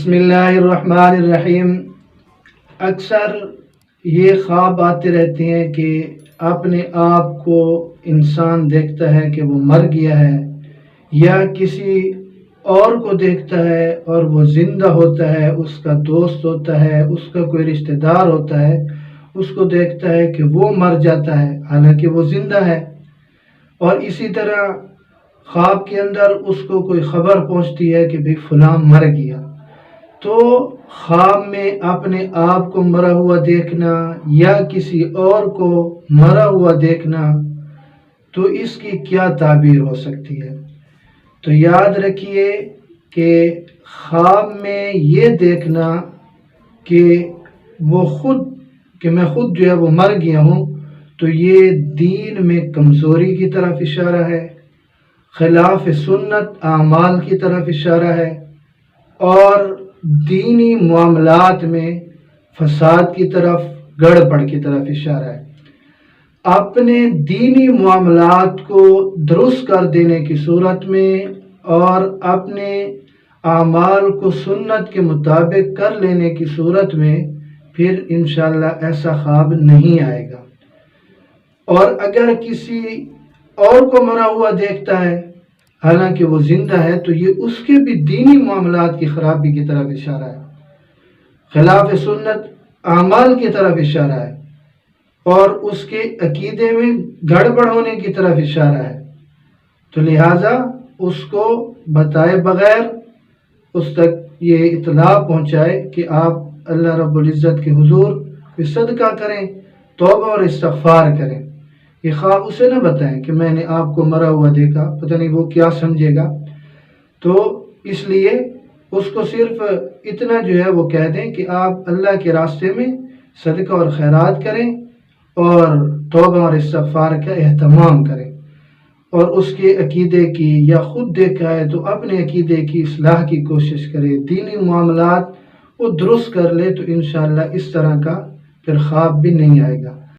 بسم اللہ الرحمن الرحیم۔ اکثر یہ خواب آتے رہتے ہیں کہ اپنے آپ کو انسان دیکھتا ہے کہ وہ مر گیا ہے، یا کسی اور کو دیکھتا ہے اور وہ زندہ ہوتا ہے، اس کا دوست ہوتا ہے، اس کا کوئی رشتہ دار ہوتا ہے، اس کو دیکھتا ہے کہ وہ مر جاتا ہے حالانکہ وہ زندہ ہے۔ اور اسی طرح خواب کے اندر اس کو کوئی خبر پہنچتی ہے کہ بھئی فلاں مر گیا، تو خواب میں اپنے آپ کو مرا ہوا دیکھنا یا کسی اور کو مرا ہوا دیکھنا، تو اس کی کیا تعبیر ہو سکتی ہے؟ تو یاد رکھیے کہ خواب میں یہ دیکھنا کہ میں خود جو ہے وہ مر گیا ہوں، تو یہ دین میں کمزوری کی طرف اشارہ ہے، خلاف سنت اعمال کی طرف اشارہ ہے، اور دینی معاملات میں فساد کی طرف، گڑبڑ کی طرف اشارہ ہے۔ اپنے دینی معاملات کو درست کر دینے کی صورت میں اور اپنے اعمال کو سنت کے مطابق کر لینے کی صورت میں پھر انشاءاللہ ایسا خواب نہیں آئے گا۔ اور اگر کسی اور کو مرا ہوا دیکھتا ہے حالانکہ وہ زندہ ہے، تو یہ اس کے بھی دینی معاملات کی خرابی کی طرف اشارہ ہے، خلاف سنت اعمال کی طرف اشارہ ہے، اور اس کے عقیدے میں گڑبڑ ہونے کی طرف اشارہ ہے۔ تو لہٰذا اس کو بتائے بغیر اس تک یہ اطلاع پہنچائے کہ آپ اللہ رب العزت کے حضور کوئی صدقہ کریں، توبہ اور استغفار کریں۔ یہ خواب اسے نہ بتائیں کہ میں نے آپ کو مرا ہوا دیکھا، پتہ نہیں وہ کیا سمجھے گا۔ تو اس لیے اس کو صرف اتنا جو ہے وہ کہہ دیں کہ آپ اللہ کے راستے میں صدقہ اور خیرات کریں اور توبہ اور استغفار کا اہتمام کریں، اور اس کے عقیدے کی یا خود دیکھا ہے تو اپنے عقیدے کی اصلاح کی کوشش کرے، دینی معاملات وہ درست کر لے، تو انشاءاللہ اس طرح کا پھر خواب بھی نہیں آئے گا۔